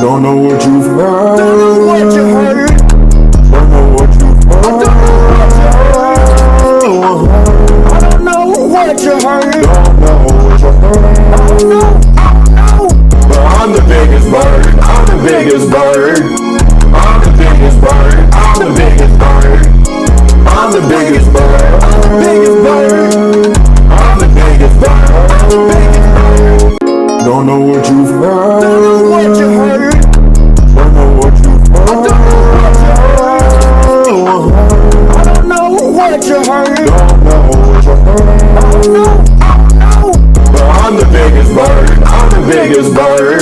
Don't know what you've heard. Don't know what you heard. Don't know what you've heard. I don't know what you heard. Don't know what you heard. I don't know. But I'm the biggest bird. I'm the biggest bird. I'm the biggest bird. I'm the biggest bird. I'm the biggest bird. Biggest bird. I'm the biggest bird. Don't know what you've heard. Don't know what you heard. Don't know what you've heard. I don't know what you heard. Don't know what you heard. I don't know. But I'm the biggest bird. I'm the biggest bird.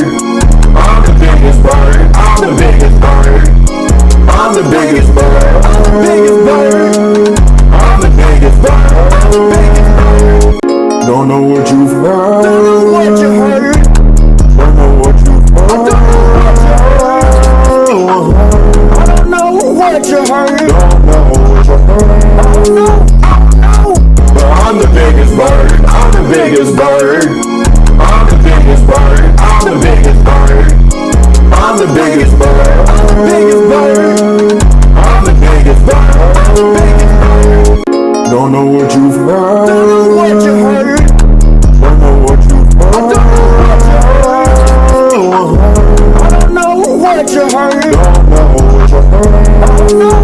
I'm the biggest bird. I'm the biggest bird. I'm the biggest bird. Biggest bird. I'm the biggest bird. Don't know what you've heard. Don't know what you heard. Don't know what you've heard. I don't know what you heard. Don't know what you heard. I don't know. But I'm the biggest bird. I'm the biggest bird. I'm the biggest bird. I'm the biggest bird. I'm the biggest bird. Biggest bird. I'm the biggest bird. Don't know what you've heard. Don't know what you heard. Don't know what you've heard. I don't know what you heard. Don't know what you heard. I don't know.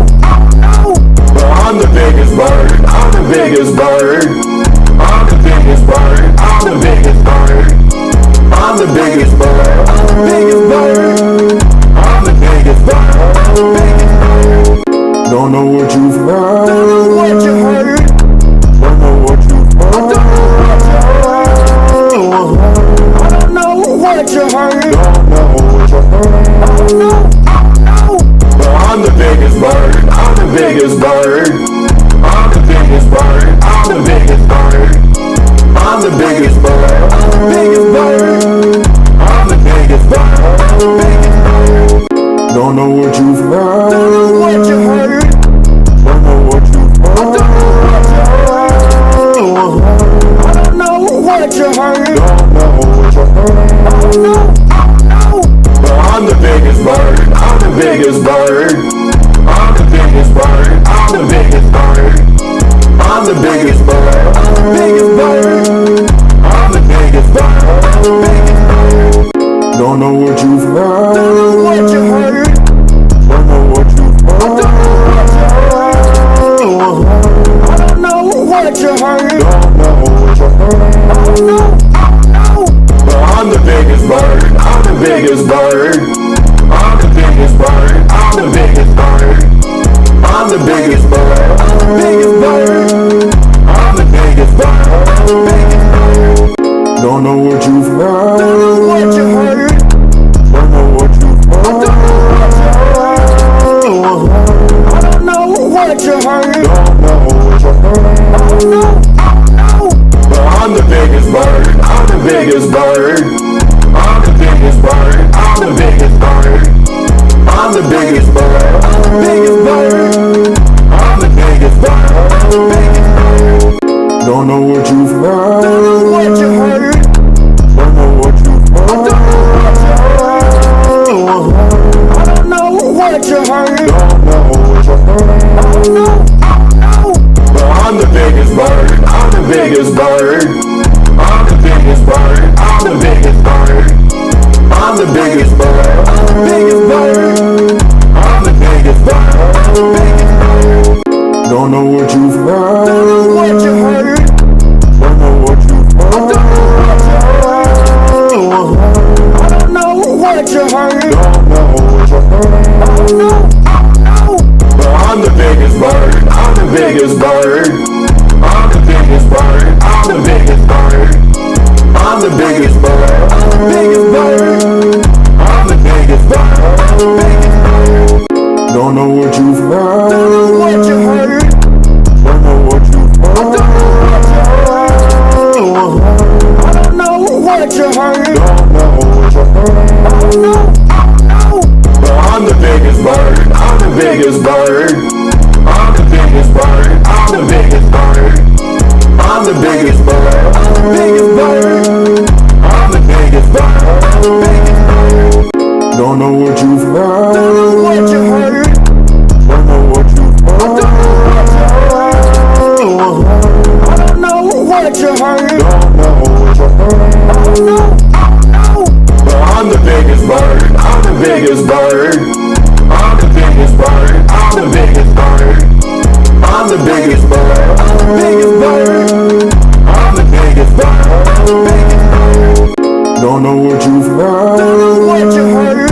But I'm the biggest bird. I'm the biggest bird. I'm the biggest bird. I'm the biggest bird. I'm the biggest bird. Biggest bird. I'm the biggest bird. Don't know what you've heard. Don't know what you heard. Don't know what you've heard. I don't know what you heard. Don't know what you heard. I don't know. But I'm the biggest bird. I'm the biggest bird. I'm the biggest bird. I'm the biggest bird. I'm the biggest bird. Biggest bird. I'm the biggest bird. Don't know what you've heard. Don't know what you heard. Don't know what you've heard. I don't know what you heard. Don't know what you heard. I don't know. But I'm the biggest bird. I'm the biggest bird. I'm the biggest bird. I'm the biggest bird. I'm the biggest bird. Biggest bird. I'm the biggest bird. Don't know what you've heard. Don't know what you heard. Don't know what you've heard. I don't know what you heard. Don't know what you heard. I don't know. But I'm the biggest bird. I'm the biggest bird. I'm the biggest bird. I'm the biggest bird. I'm the biggest bird. Biggest bird. I'm the biggest bird. Don't know what you've heard. Don't know what you heard. Don't know what you've heard. I don't know what you heard. Don't know what you heard. I don't know. But I'm the biggest bird. I'm the biggest bird. I'm the biggest bird. I'm the biggest bird. I'm the biggest bird. Biggest bird. I'm the biggest bird. Don't know what you've heard. Don't know what you heard. Don't know what you've heard. I don't know what you heard. Don't know what you heard. I don't know. But I'm the biggest bird. I'm the biggest bird. I'm the biggest bird. I'm the biggest bird. I'm the biggest bird. Biggest bird. I'm the biggest bird. Don't know what you've heard. Don't know what you heard. Don't know what you've heard. I don't know what you heard. Don't know what you heard. I don't know. But I'm the biggest bird. I'm the biggest bird. I'm the biggest bird. I'm the biggest bird. I'm the biggest bird. Biggest bird. I'm the biggest bird. Don't know what you've heard. Don't know what you heard. Don't know what you've heard. I don't know what you heard. Don't know what you heard. I don't know. But I'm the biggest bird. I'm the biggest bird. I'm the biggest bird. I'm the biggest bird. I'm the biggest bird. Biggest bird. I'm the biggest bird. Don't know what you've heard. Don't know what you heard. Don't know what you've heard. I don't know what you heard. Don't know what you heard. No, no. But I'm the biggest bird. I'm the biggest bird. I'm the biggest bird. I'm the biggest bird. I'm the biggest bird. Biggest bird. I'm the biggest bird. Don't know what you've heard. Don't know what you heard.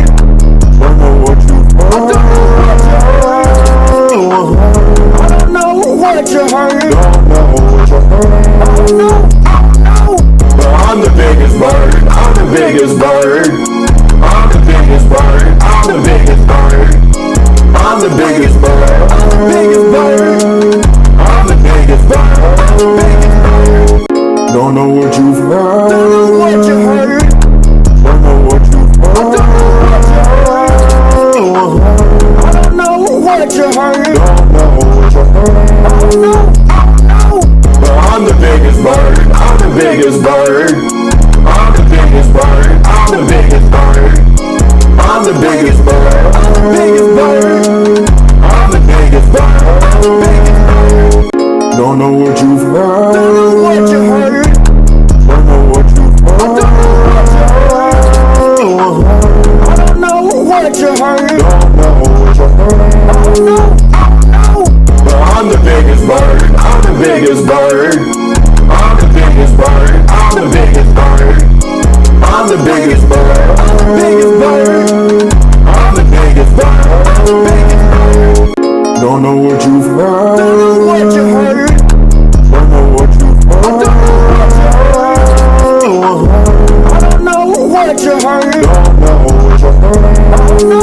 Don't know what you've heard. I don't know what you heard. Don't know what you heard. No, no. But I'm the biggest bird. I'm the biggest bird. I'm the biggest bird. I'm the biggest bird. I'm the biggest bird. Biggest bird. I'm the biggest bird. Don't know what you've heard. Don't know what you heard. Don't know what you've heard. I don't know what you heard. Don't know what you heard. No, no. But I'm the biggest bird. I'm the biggest bird. I'm the biggest bird. I'm the biggest bird. I'm the biggest bird. Biggest bird. I'm the biggest bird. Don't know what you've heard. Don't know what you heard. Don't know what you've heard. I don't know what you heard. Don't know what you heard. No, no. But I'm the biggest bird. I'm the biggest bird. I'm the biggest bird. I'm the biggest bird. I'm the biggest bird. Biggest bird. I'm the biggest bird. Don't know what you've heard. Don't know what you heard. Don't know what you've heard. I don't know what you heard. Don't know what you heard. No, no.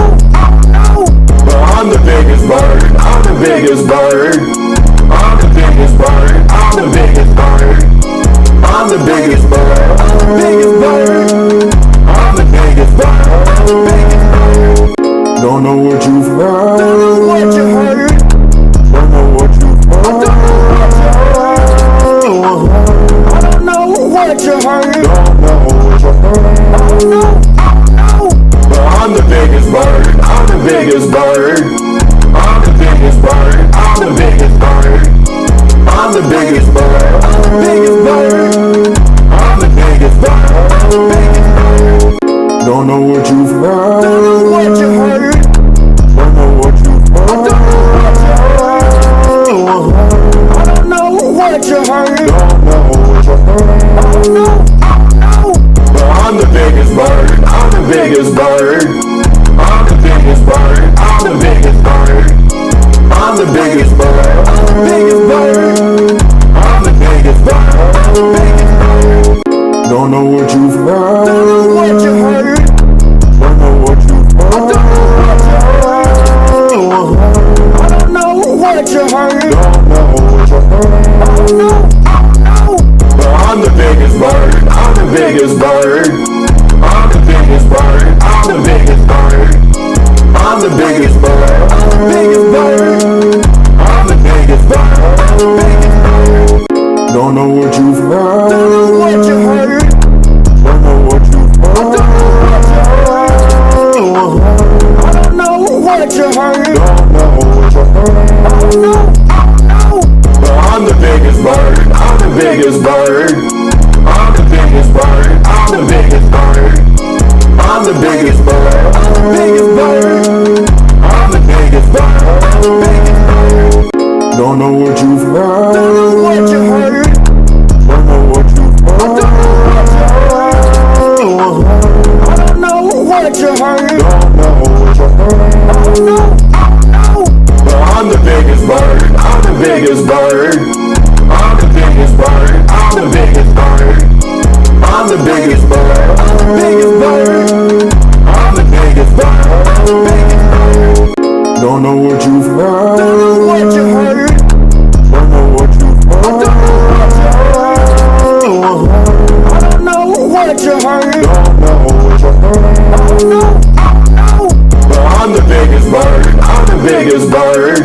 But I'm the biggest bird. I'm the biggest bird. I'm the biggest bird. I'm the biggest bird. I'm the biggest bird. Biggest bird. I'm the biggest bird. Don't know what you've heard. Don't know what you heard. Don't know what you've heard. I don't know what you heard. Don't know what you heard. No, no. But I'm the biggest bird. I'm the biggest bird. I'm the biggest bird. I'm the biggest bird. I'm the biggest bird. Biggest bird. I'm the biggest bird. Don't know what you've heard. Don't know what you heard. Don't know what you've heard. I don't know what you heard. Don't know what you heard. No, no. But I'm the biggest bird. I'm the biggest bird. I'm the biggest bird. I'm the biggest bird. I'm the biggest bird. Biggest bird. I'm the biggest bird. Don't know what you've heard. Don't know what you heard. Don't know what you've heard. I don't know what you heard. Don't know what you heard. No, no. But I'm the biggest bird. I'm the biggest bird. I'm the biggest bird. I'm the biggest bird. I'm the biggest bird. Biggest bird. I'm the biggest bird. Don't know what you've heard. Don't know what you heard. Don't know what you've heard. I don't know what you heard. Don't know what you heard. No, no. But I'm the biggest bird. I'm the biggest bird. I'm the biggest bird. I'm the biggest bird. I'm the biggest bird. Biggest bird. I'm the biggest bird. Don't know what you've heard. Don't know what you heard. Don't know what you've heard. I don't know what you heard. Don't know what you heard. No, no. But I'm the biggest bird. I'm the biggest bird. I'm the biggest bird. I'm the biggest bird. I'm the biggest bird. Biggest bird. I'm the biggest bird. Don't know what you've heard. Don't know what you heard. Don't know what you've heard. I don't know what you heard. Don't know what you heard. No, no. But I'm the biggest bird. I'm the biggest bird.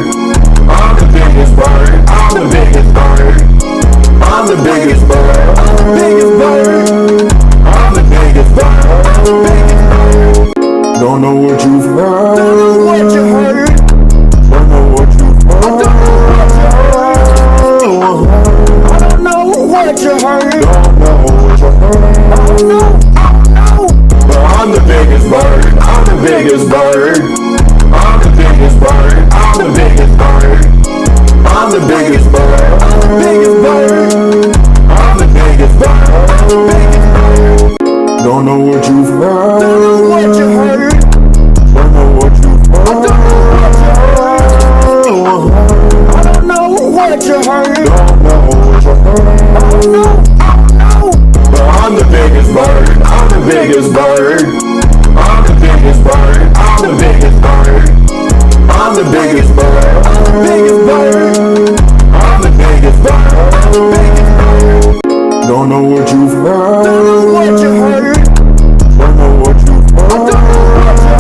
I'm the biggest bird. I'm the biggest bird. I'm the biggest bird. Biggest bird. I'm the biggest bird. Don't know know what you've heard. Don't know what you heard. Don't know what you've heard. I don't know what you heard. Don't know what you heard. No. But I'm the biggest bird. I'm the biggest bird. I'm the biggest bird. I'm the biggest bird. I'm the biggest bird. Biggest bird. I'm the biggest bird. Don't know what you've heard. Don't know what you heard. Don't know what you've heard. I don't know what you heard. Don't know what you heard. No. But I'm the biggest bird. I'm the biggest bird. I'm the biggest bird. I'm the biggest bird. I'm the biggest bird. Biggest bird. I'm the biggest bird. Don't know what you've heard. Don't know what you heard. Don't know what you've heard. I don't know what you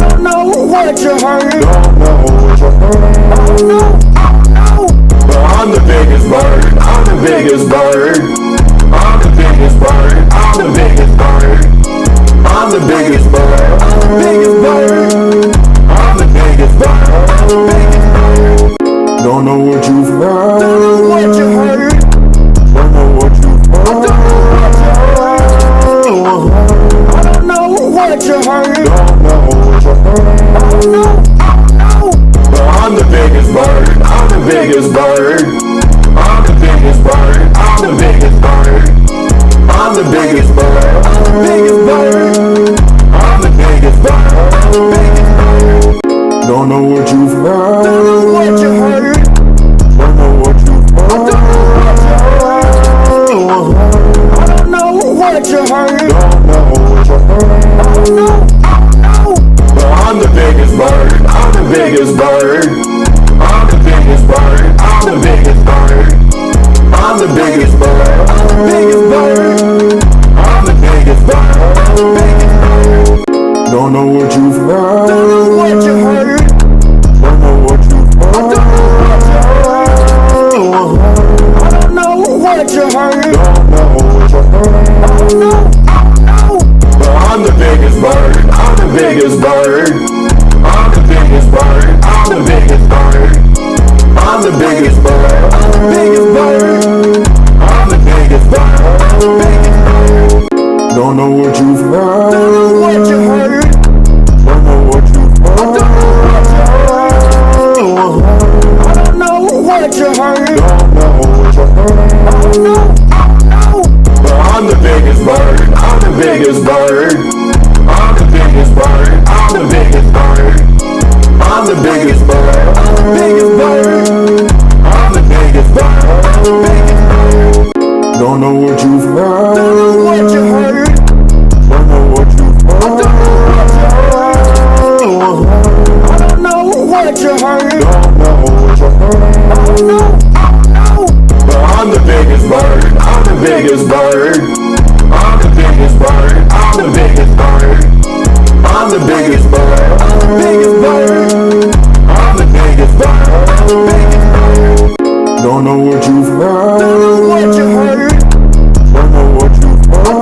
heard. Don't know what you heard. No. But I'm the biggest bird. I'm the biggest bird. I'm the biggest bird. I'm the biggest bird. I'm the biggest bird. Biggest bird. I'm the biggest bird. Don't know what you've heard. Don't know what you heard. Don't know what you've heard. I don't know what you heard. Don't know what you heard. No. But I'm the biggest bird. I'm the biggest bird. I'm the biggest bird. I'm the biggest bird. I'm the biggest bird. Biggest bird. I'm the biggest bird. Don't know what you've heard. Don't know what you heard. Don't know what you've heard. I don't know what you heard. Don't know what you heard. No. But I'm the biggest bird. I'm the biggest bird. I'm the biggest bird. I'm the biggest bird. I'm the biggest bird. Biggest bird. I'm the biggest bird. Don't know what you've heard. Don't know what you heard. Don't know what you've heard. I don't know what you heard. Don't know what you heard. No. But I'm the biggest bird. I'm the biggest bird. I'm the biggest bird. I'm the biggest bird. I'm the biggest bird. Biggest bird. I'm the biggest bird. Don't know what you've heard. Don't know what you heard. Don't know what you've heard. I don't know what you heard. Don't know what you heard. No. But I'm the biggest bird. I'm the biggest bird. I'm the biggest bird. I'm the biggest bird. I'm the biggest bird. Biggest bird. I'm the biggest bird. Don't know what you've heard. Don't know what you heard. Don't know what you've heard. I don't know what you heard. Don't know what you heard. No. But I'm the biggest bird. I'm the biggest bird. I'm the biggest bird. I'm the biggest bird. I'm the biggest bird. Biggest bird. I'm the biggest bird. Don't know what you've heard. Don't know what you heard. Don't know what you've heard. I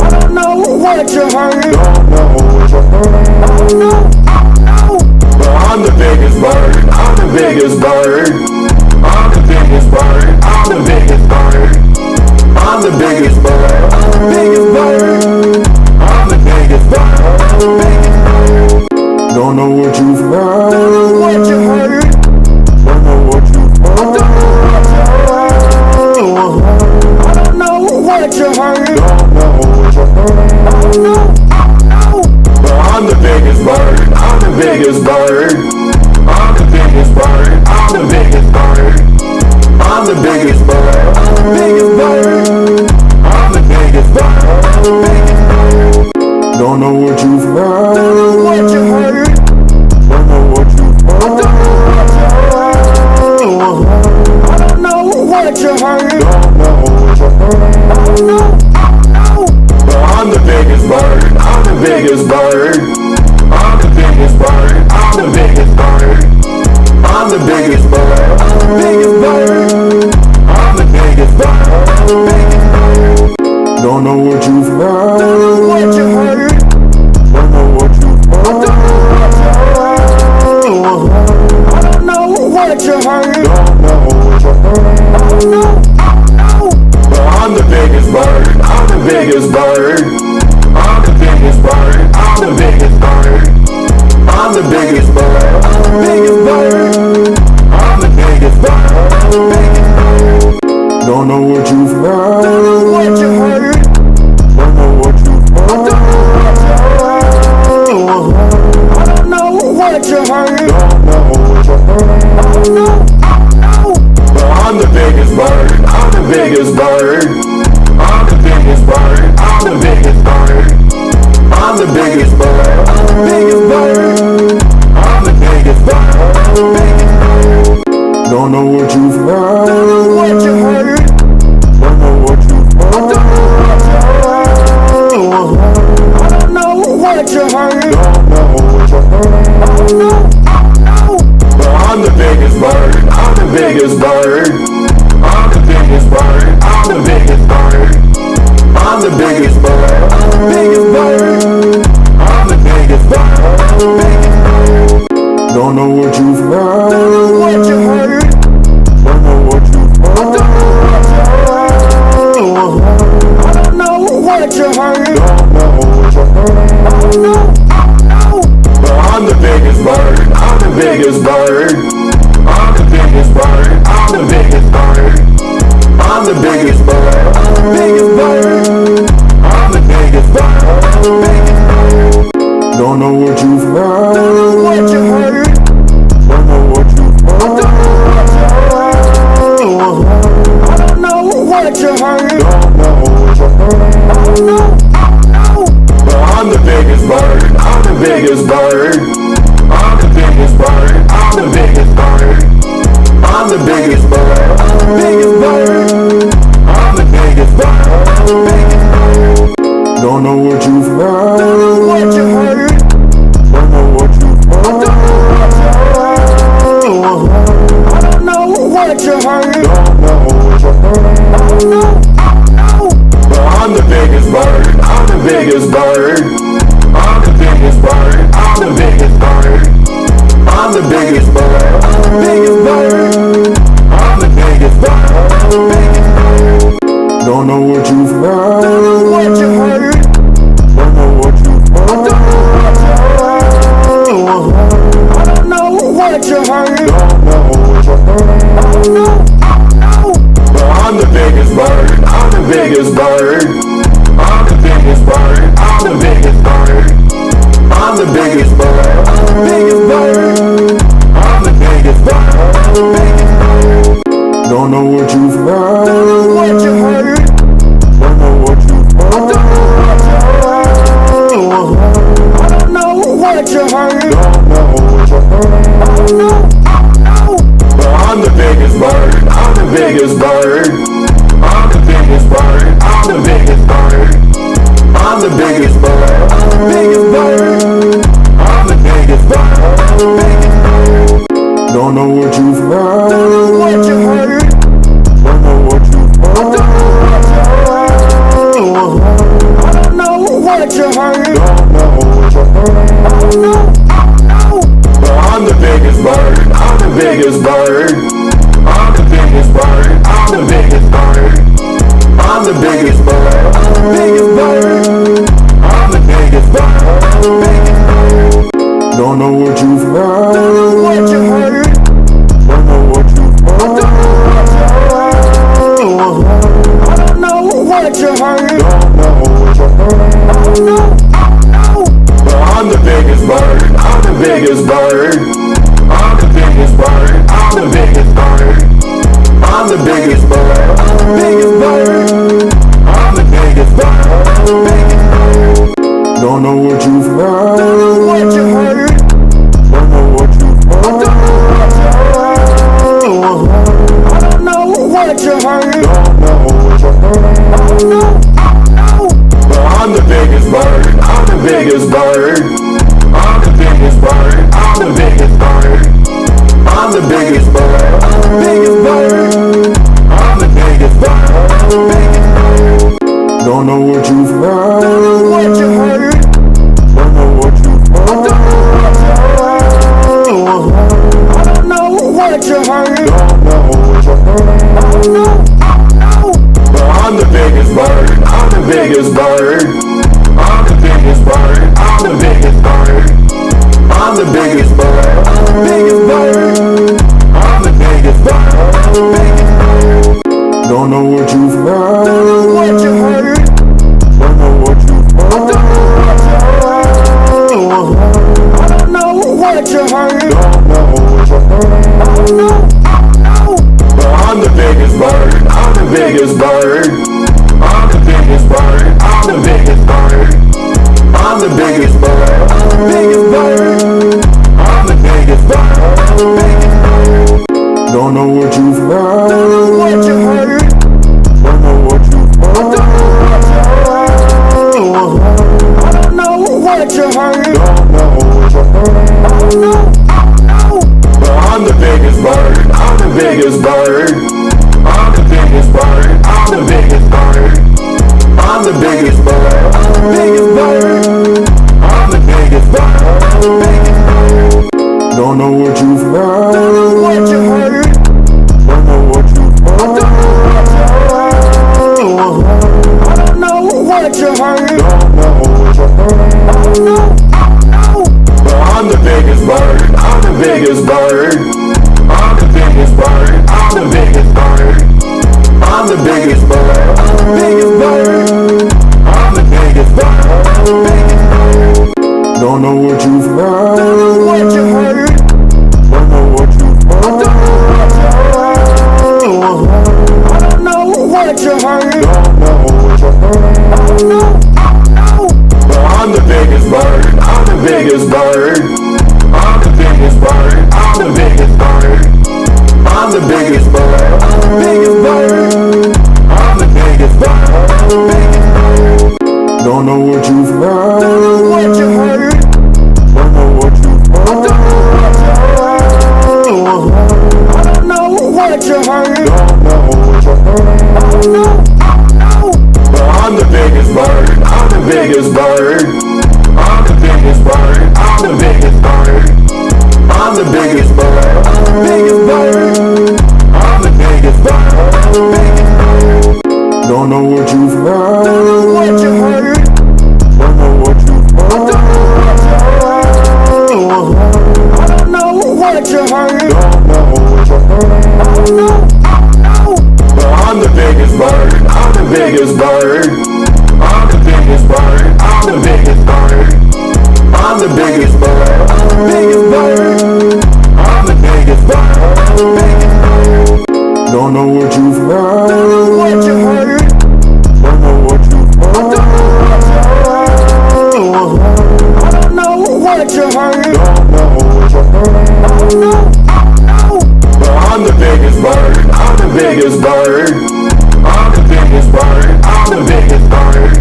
don't know what you heard. Don't know what you heard. No. But I'm the biggest bird. I'm the biggest bird. I'm the biggest bird. I'm the biggest bird. I'm the biggest bird. Biggest bird. I'm the biggest bird. Don't know what you've heard. Don't know what you heard. Don't know what you've heard. I don't know what you heard. Don't know what you heard. No. But I'm the biggest bird. I'm the biggest bird. I'm the biggest bird. I'm the biggest bird. I'm the biggest bird. Biggest bird. I'm the biggest bird. Don't know what you've heard. Don't know what you heard. Don't know what you've heard. I don't know what you heard. Don't know what you heard. No. But I'm the biggest bird. I'm the biggest bird. I'm the biggest bird. I'm the biggest bird. I'm the biggest bird. Biggest bird. I'm the biggest bird. Don't know what you've heard. Don't know what you heard. Don't know what you've heard. I don't know what you heard. Don't know what you heard. No. I'm the biggest bird. I'm the biggest bird. I'm the biggest bird. I'm the biggest bird. I'm the biggest bird. Biggest bird. I'm the biggest bird. Don't know what you've heard. Don't know what you heard. Don't know what you've heard. I don't know what you heard. Don't know what you heard. No. I'm the biggest bird. I'm the biggest bird. I'm the biggest bird. I'm the biggest bird. I'm the biggest bird. Biggest bird. I'm the biggest bird. Don't know what you've heard. Don't know what you heard. Don't know what you've heard. I don't know what you heard. Don't know what you heard. No. I'm the biggest bird. I'm the biggest bird. I'm the biggest bird. I'm the biggest bird. I'm the biggest bird. Biggest bird. I'm the biggest bird. Don't know what you've heard. Don't know what you heard. Don't know what you've heard. I don't know what you heard. Don't know what you heard. No. I'm the biggest bird. I'm the biggest bird. I'm the biggest bird. I'm the biggest bird. I'm the biggest bird. Biggest bird. I'm the biggest bird. Don't know what you've heard. Don't know what you heard. Don't know what you've heard. I don't know what you heard. Don't know what you heard. No. I'm the biggest bird. I'm the biggest bird. I'm the biggest bird. I'm the biggest bird. I'm the biggest bird. Biggest bird. I'm the biggest bird. Don't know what you've heard. Don't know what you heard. Don't know what you've heard. I don't know what you heard. Don't know what you heard. No. I'm the biggest bird. I'm the biggest bird. I'm the biggest bird. I'm the biggest bird. I'm the biggest bird. Biggest bird. I'm the biggest bird. Don't know what you've heard. Don't know what you heard. Don't know what you've heard. I don't know what you heard. Don't know what you heard. No. I'm the biggest bird. I'm the biggest bird. I'm the biggest bird. I'm the biggest bird. I'm the biggest bird. Biggest bird. I'm the biggest bird. Don't know what you've heard. Don't know what you heard. Don't know what you've heard. I don't know what you heard. Don't know what you heard. No. I'm the biggest bird. I'm the biggest bird. I'm the biggest bird. I'm the biggest bird. I'm the biggest bird. Biggest bird. I'm the biggest bird. Don't know what you've heard. Don't know what you heard. Don't know what you've heard. I don't know what you heard. Don't know what you heard. No. I'm the biggest bird. I'm the biggest bird. I'm the biggest bird. I'm the biggest bird. I'm the biggest bird. Biggest bird. I'm the biggest bird. Don't know what you've heard. Don't know what you heard. Don't know what you've heard. I don't know what you heard. Don't know what you heard. No. I'm the biggest bird. I'm the biggest bird. I'm the biggest bird. I'm the biggest bird. I'm the biggest bird. Biggest bird. I'm the biggest bird. Don't know what you've heard. Don't know what you heard. Don't know what you've heard. I don't know what you heard. Don't know what you heard. No. I'm the biggest bird. I'm the biggest bird. I'm the biggest bird. I'm the biggest bird. I'm the biggest bird. Biggest bird. I'm the biggest bird. Don't know what you've heard. heard. Don't know what you heard. Don't know what you've heard. I don't know what you heard. Don't know what you heard. No, no. But I'm the biggest bird. I'm the biggest bird. I'm the biggest bird. I'm the biggest bird. I'm the biggest bird. Biggest bird. I'm the biggest bird. Don't know what you've heard. Don't know what you heard. Don't know what you've heard. I don't know what you heard. Don't know what you heard. No, no. But I'm the biggest bird. I'm the biggest bird. I'm the biggest bird. I'm the biggest bird. I'm the biggest bird. Biggest bird. I'm the biggest bird. Don't know what you've heard. Don't know what you heard. Don't know what you've heard. I don't know what you heard. Don't know what you heard. No, no. But I'm the biggest bird. I'm the biggest bird. I'm the biggest bird. I'm the biggest bird. I'm the biggest bird. Biggest bird. I'm the biggest bird. Don't know what you've heard. Don't know what you heard. Don't know what you've heard. I don't know what you heard. Don't know what you heard. No, no. But I'm the biggest bird. I'm the biggest bird. I'm the biggest bird. I'm the biggest bird. I'm the biggest bird. Biggest bird. I'm the biggest bird. Don't know what you've heard. Don't know what you heard. Don't know what you've heard. I don't know what you heard. Don't know what you heard. No, no. But I'm the biggest bird. I'm the biggest bird. I'm the biggest bird. I'm the biggest bird. I'm the biggest bird. Biggest bird. I'm the biggest bird. Don't know what you've heard. Don't know what you heard. Don't know what you've heard. I don't know what you heard. Don't know what you heard. No, no. But I'm the biggest bird. I'm the biggest bird. I'm the biggest bird. I'm the biggest bird. I'm the biggest bird. Biggest bird. I'm the biggest bird. Don't know what you've heard. Don't know what you heard. Don't know what you've heard. I don't know what you heard. Don't know what you heard. No, no. But I'm the biggest bird. I'm the biggest bird. I'm the biggest bird. I'm the biggest bird. I'm the biggest bird. Biggest bird. I'm the biggest bird. Don't know what you've heard. Don't know what you heard. Don't know what you've heard. I don't know what you heard. Don't know what you heard. No, no. But I'm the biggest bird. I'm the biggest bird. I'm the biggest bird. I'm the biggest bird.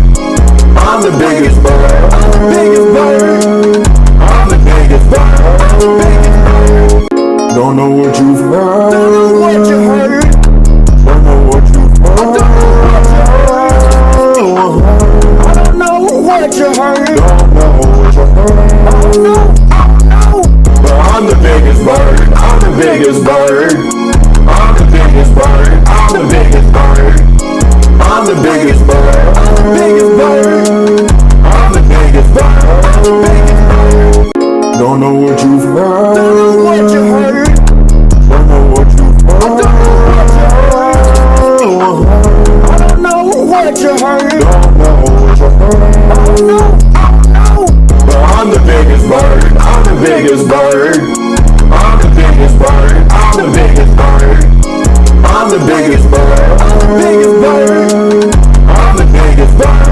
I'm the biggest bird. Biggest bird. I'm the biggest bird. Don't know what you've heard. Don't know what you heard. Don't know what you've heard. I don't know what you heard. Don't know what you heard. No, no. But I'm the biggest bird. I'm the biggest bird. I'm the biggest bird. I'm the biggest bird. I'm the biggest bird. Biggest bird. I'm the biggest bird. Don't know what you've heard. Don't know what you heard. Don't know what you've heard. I don't know what you heard. Don't know what you heard. No, no. But I'm the biggest bird. I'm the biggest bird. I'm the biggest bird. I'm the biggest bird. I'm the biggest bird. Biggest bird. I'm the biggest bird.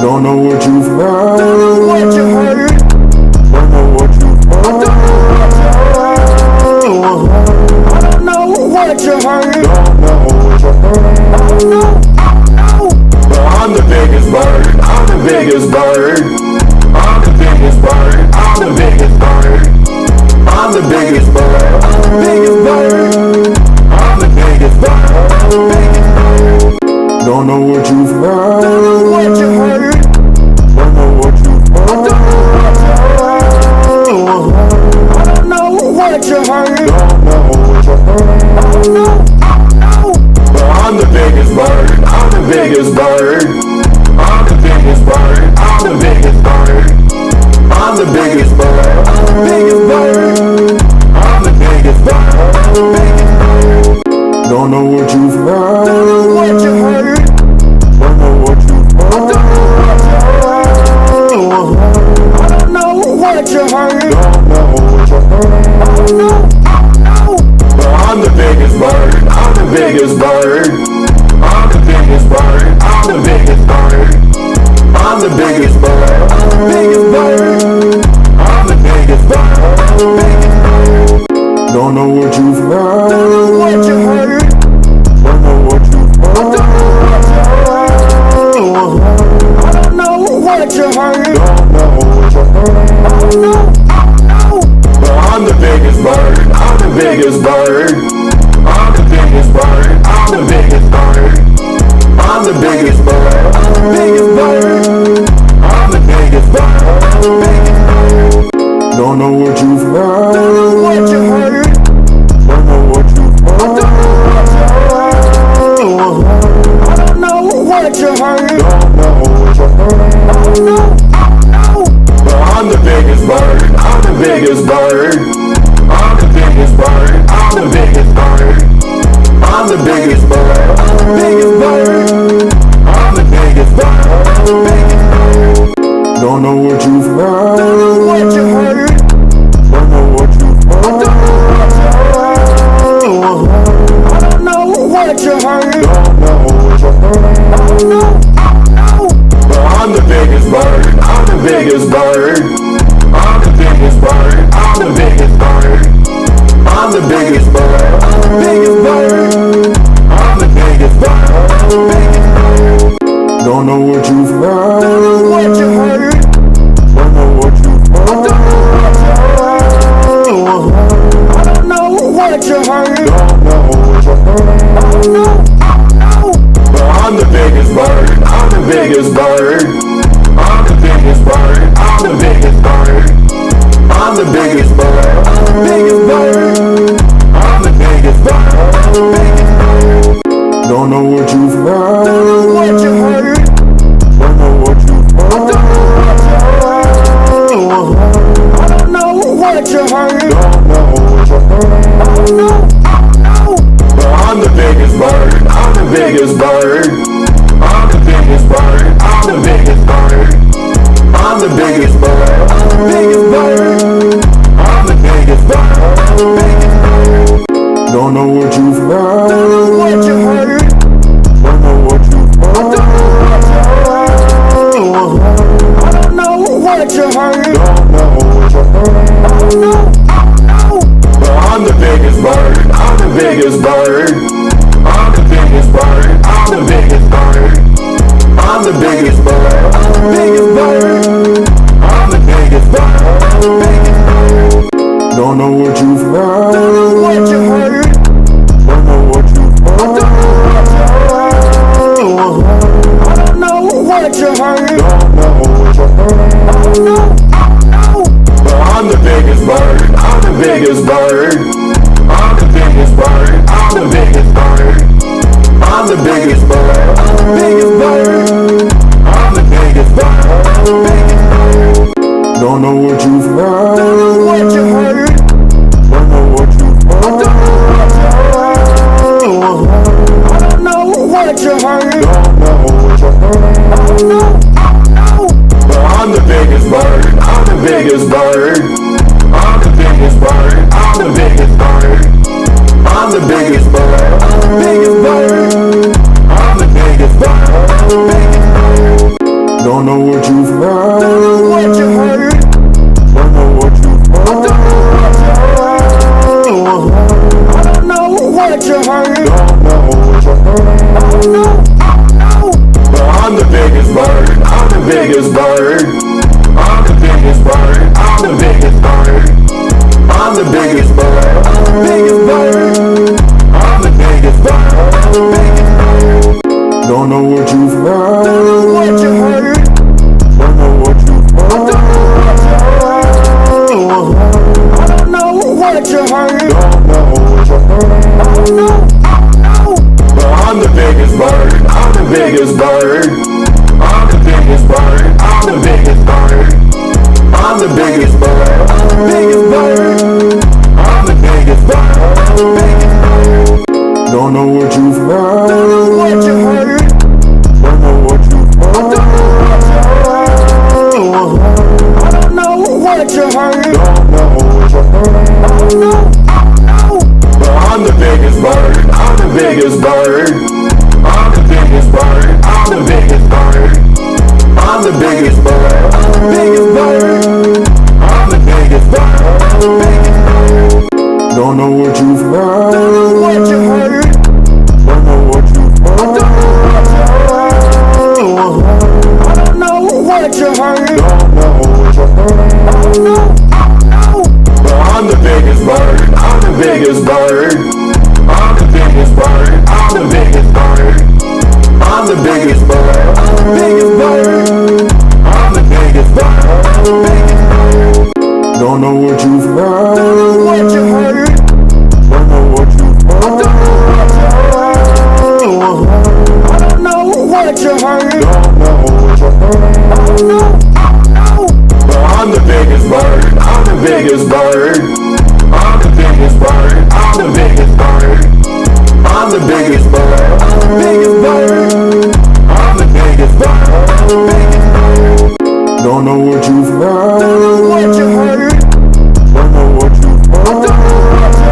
Don't know what you've heard. Don't know what you heard. Don't know what you've heard. I don't know what you heard. Don't know what you heard. No, no. But I'm the biggest bird. I'm the biggest bird. I'm the biggest bird. I'm the biggest bird. I'm the biggest bird. Biggest bird. I'm the biggest bird. Don't know what you've heard. biggest bird. I'm the biggest bird. I'm the biggest bird. I'm the biggest bird. Biggest bird. I'm the biggest bird. Don't know what you've heard. Don't know what you heard. Don't know what you've heard. I don't know what you heard. Don't know what you heard. No. I'm the biggest bird. I'm the biggest bird. I'm the biggest bird. I'm the biggest bird. I'm the biggest bird. Biggest bird. I'm the biggest bird. Don't know what you've heard. Don't know what you heard. Don't know what you've heard. I don't know what you heard. Don't know what you heard. No. I'm the biggest bird. I'm the biggest bird. I'm the biggest bird. I'm the biggest bird. I'm the biggest bird. Biggest bird. I'm the biggest bird. Don't know what you've heard. Don't know what you heard. Don't know what you've heard. I don't know what you heard. Don't know what you heard. No. I'm the biggest bird. I'm the biggest bird. I'm the biggest bird. I'm the biggest bird. I'm the biggest bird. Biggest bird. I'm the biggest bird. Don't know what you've heard. Don't know what you heard. Don't know what you've heard. I don't know what you heard. Don't know what you heard. No. I'm the biggest bird. I'm the biggest bird. I'm the biggest bird. I'm the biggest bird. I'm the biggest bird. Biggest bird. I'm the biggest bird. Don't know what you've heard. Don't know what you heard. Don't know what you've heard. I don't know what you heard. Don't know what you heard. No. I'm the biggest bird. I'm the biggest bird. I'm the biggest bird. I'm the biggest bird. I'm the biggest bird. Biggest bird. I'm the biggest bird. Don't know what you've heard. Don't know what you heard. Don't know what you've heard. I don't know what you heard. Don't know what you heard. No. I'm the biggest bird. I'm the biggest bird. I'm the biggest bird. I'm the biggest bird. I'm the biggest bird. Biggest bird. I'm the biggest bird. Don't know what you've heard. Don't know what you heard. Don't know what you've heard. I don't know what you heard. Don't know what you heard. No. I'm the biggest bird. I'm the biggest bird. I'm the biggest bird. I'm the biggest bird. I'm the biggest bird. Biggest bird. I'm the biggest bird. Don't know what you've heard. Don't know what you heard. Don't know what you've heard. I don't know what you heard. Don't know what you heard. No. I'm the biggest bird. I'm the biggest bird. I'm the biggest bird. I'm the biggest bird. I'm the biggest bird. Biggest bird. I'm the biggest bird. Don't know what you've heard. Don't know what you heard. Don't know what you've heard. I don't know what you heard. Don't know what you heard. No. I'm the biggest bird. I'm the biggest bird. I'm the biggest bird. I'm the biggest bird. I'm the biggest bird. Biggest bird. I'm the biggest bird. Don't know what you've heard. Don't know what you heard. Don't know what you've heard. I don't know what you heard. Don't know what you heard. No. I'm the biggest bird. I'm the biggest bird. I'm the biggest bird. I'm the biggest bird. I'm the biggest bird. Biggest bird. I'm the biggest bird. Don't know what you've heard. Don't know what you heard. Don't know what you've heard. I don't know what you heard. Don't know what you heard. No. I'm the biggest bird. I'm the biggest bird. bird. I'm the biggest bird. I'm the biggest bird. I'm the biggest bird. Biggest bird. I'm the biggest bird. Don't know what you've heard. Don't know what you heard. Don't know what you've heard. I don't know what you heard. Don't know what you heard. No. But I'm the biggest bird. I'm the biggest bird. I'm the biggest bird. I'm the biggest bird. I'm the biggest bird. Biggest bird. I'm the biggest bird. Don't know what you've heard. Don't know what you heard. Don't know what you've heard. I don't know what you heard. Don't know what you heard. No. But I'm the biggest bird. I'm the biggest bird. I'm the biggest bird. I'm the biggest bird. I'm the biggest bird. Biggest bird. I'm the biggest bird. Don't know what you've heard. Don't know what you heard. Don't know what you've heard. I don't know what you heard. Don't know what you heard. No. But I'm the biggest bird. I'm the biggest bird. I'm the biggest bird. I'm the biggest bird. I'm the biggest bird. Biggest bird. I'm the biggest bird. Don't know what you've heard. Don't know what you heard. Don't know what you've heard. I don't know what you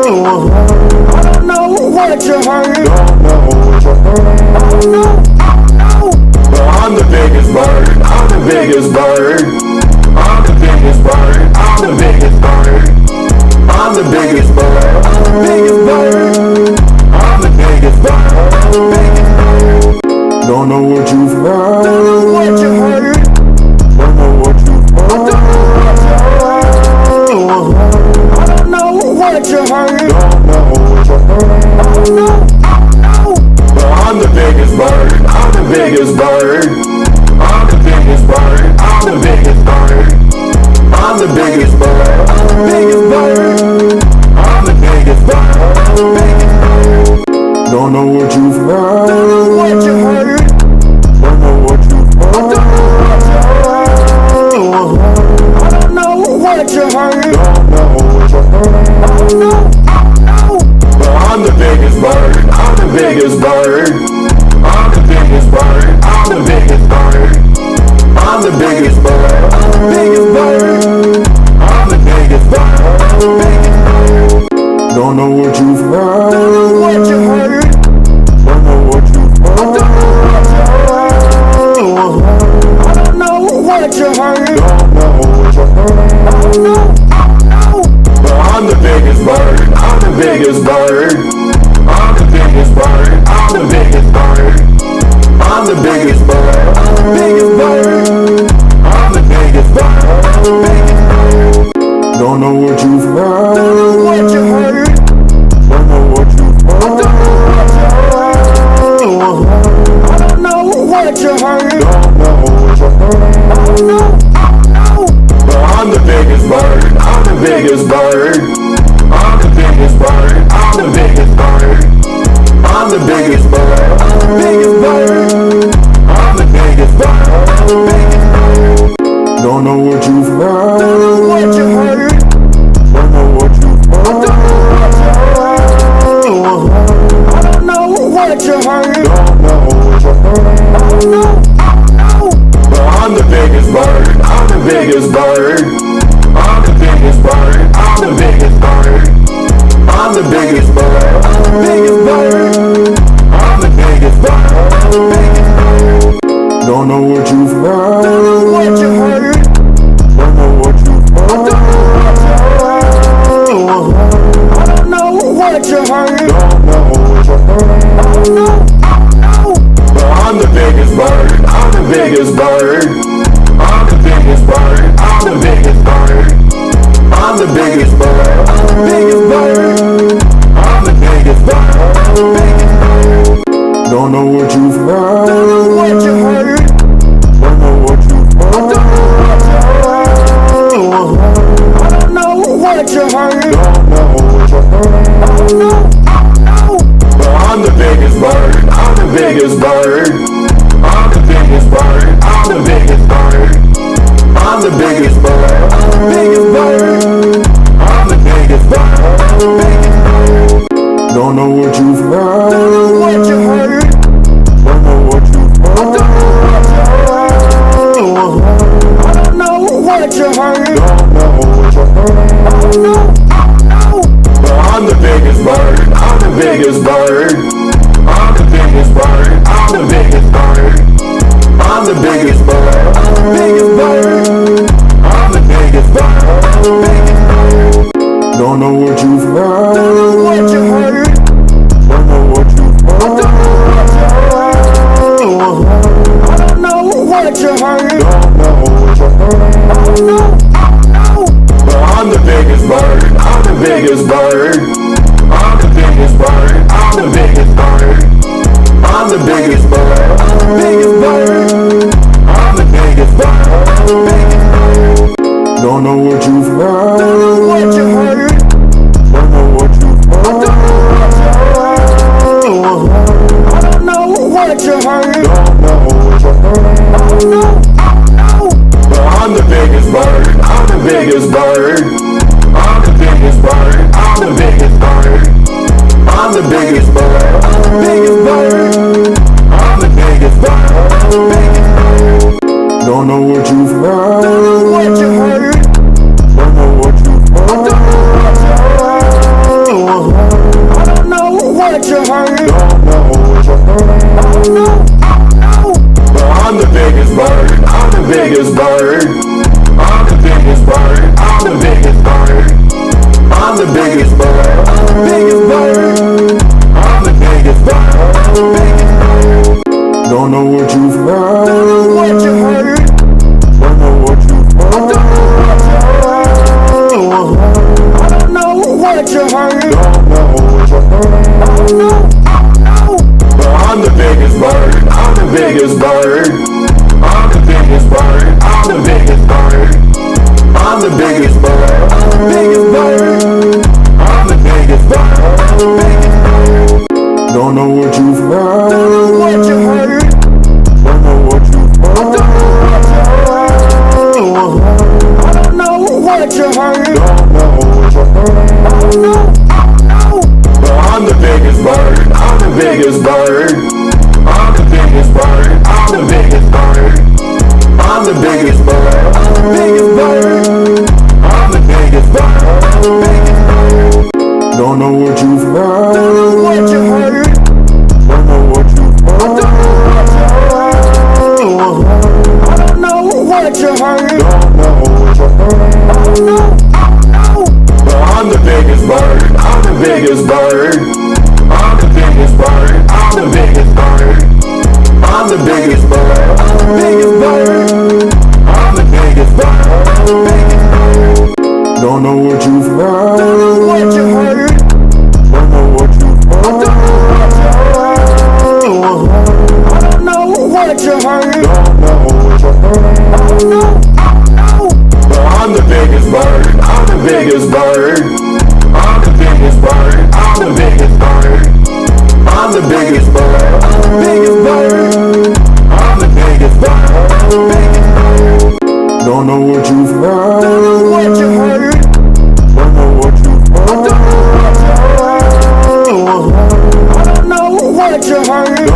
heard. Don't know what you heard. No. But I'm the biggest bird. I'm the biggest bird. I'm the biggest bird. I'm the biggest bird. I'm the biggest bird. Biggest bird. I'm the biggest bird. Don't know what you've heard. Don't know what you heard. Don't know what you've heard. I don't know what you heard. Don't know what you heard. No. But I'm the biggest bird. I'm the biggest bird. I'm the biggest bird. I'm the biggest bird. I'm the biggest bird. Biggest bird. I'm the biggest bird. Don't know what you've heard. Don't know what you heard. Don't know what you've heard. I don't know what you heard. Don't know what you heard. No. But I'm the biggest bird. I'm the biggest bird. I'm the biggest bird. I'm the biggest bird. I'm the biggest bird. Biggest bird. I'm the biggest bird. Don't know what you've heard. Don't know what you heard. Don't know what you've heard. I don't know what you heard. Don't know what you heard. No. But I'm the biggest bird. I'm the biggest bird. I'm the biggest bird. I'm the biggest bird. I'm the biggest bird. Biggest bird. I'm the biggest bird. Don't know what you've heard. Don't know what you heard. Don't know what you've heard. I don't know what you heard. Don't know what you heard. No. But I'm the biggest bird. I'm the biggest bird. I'm the biggest bird. I'm the biggest bird. I'm the biggest bird. Biggest bird. I'm the biggest bird. Don't know what you've heard. Don't know what you heard. Don't know what you've heard. I don't know what you heard. Don't know what you heard. No. But I'm the biggest bird. I'm the biggest bird. I'm the biggest bird. I'm the biggest bird. I'm the biggest bird. Biggest bird. I'm the biggest bird. Don't know what you've heard. Don't know what you heard. Don't know what you've heard. I don't know what you heard. Don't know what you heard. No. But I'm the biggest bird. I'm the biggest bird. I'm the biggest bird. I'm the biggest bird. I'm the biggest bird. Biggest bird. I'm the biggest bird. Don't know what you've heard. Don't know what you heard. Don't know what you've biggest bird. I'm the biggest bird. I'm the biggest bird. Biggest bird. I'm the biggest bird. Don't know what you've heard. Don't know what you heard. Don't know what you've heard. I don't know what you heard. Don't know what you heard. No, no. But I'm the biggest bird. I'm the biggest bird. I'm the biggest bird. I'm the biggest bird. I'm the biggest bird. Biggest bird. I'm the biggest bird. Don't know what you've heard. Don't know what you heard. Don't know what you've heard. I don't know what you heard. Don't know what you heard. No, no. But I'm the biggest bird. I'm the biggest bird. I'm the biggest bird. I'm the biggest bird. I'm the biggest bird. Biggest bird. I'm the biggest bird. Don't know what you've heard. Don't know what you heard. Don't know what you've heard. I don't know what you heard. Don't know what you heard. No, no. But I'm the biggest bird. I'm the biggest bird. I'm the biggest bird. I'm the biggest bird. I'm the biggest bird. Biggest bird. I'm the biggest bird. Don't know what you've heard. Don't know what you heard. Don't know what you've heard. I don't know what you heard. Don't know what you heard. No, no. But I'm the biggest bird. I'm the biggest bird. I'm the biggest bird. I'm the biggest bird. I'm the biggest bird. Biggest bird. I'm the biggest bird. Don't know what you've heard. Don't know what you heard. Don't know what you've heard. I don't know what you heard. Don't know what you heard. No, no. But I'm the biggest bird. I'm the biggest bird. I'm the biggest bird. I'm the biggest bird. I'm the biggest bird. Biggest bird. I'm the biggest bird. Don't know what you've heard. Don't know what you heard. Don't know what you've heard. I don't know what you heard. Don't know what you heard. No, no. But I'm the biggest bird. I'm the biggest bird. I'm the biggest bird. I'm the biggest bird. I'm the biggest bird. Biggest bird. I'm the biggest bird. Don't know what you've heard. Don't know what you heard. Don't know what you've heard. I don't know what you heard. Don't know what you heard. No, no. But I'm the biggest bird. I'm the biggest bird. I'm the biggest bird. I'm the biggest bird. I'm the biggest bird. Biggest bird. I'm the biggest bird. Don't know what you've heard. Don't know what you heard. Don't know what you've heard. I don't know what you heard. Don't know what you heard. No, no. But I'm the biggest bird. I'm the biggest bird. I'm the biggest bird. I'm the biggest bird. I'm the biggest bird. Biggest bird. I'm the biggest bird. Don't know what you've heard. Don't know what you heard. Don't know what you've heard. I don't know what you heard. Don't know what you heard. No, no. But I'm the biggest bird. I'm the biggest bird. I'm the biggest bird. I'm the biggest bird. Don't know what you've heard. Don't know what you've heard. Don't know what you've heard. Biggest bird.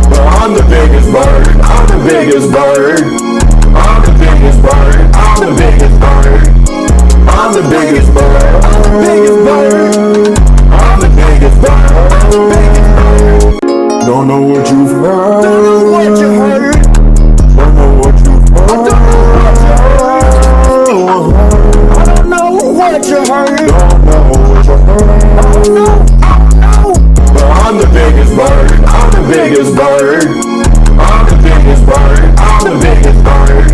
But I'm the biggest bird. I'm the biggest bird. I'm the biggest bird. I'm the biggest bird. I'm the biggest bird. Biggest bird. I'm the biggest bird. I'm the biggest bird. I'm the biggest bird. I'm the biggest bird. I'm the biggest bird. Biggest bird. I'm the biggest bird. Don't know what you've heard. Don't know what you heard. Don't know what you've heard. I don't know what you heard. Don't know what you heard. No, no. But I'm the biggest bird. I'm the biggest bird. I'm the biggest bird. I'm the biggest bird.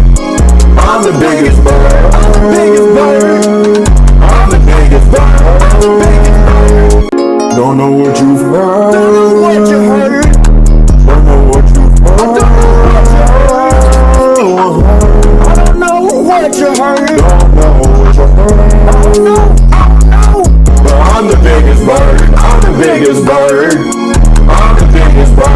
I'm the biggest bird. Biggest bird. I'm the biggest bird. Don't know what you've heard. Don't know what you heard. Don't know what you've heard. I don't know what you heard. Don't know what you heard. No, no. But I'm the biggest bird. I'm the biggest bird. I'm the biggest bird.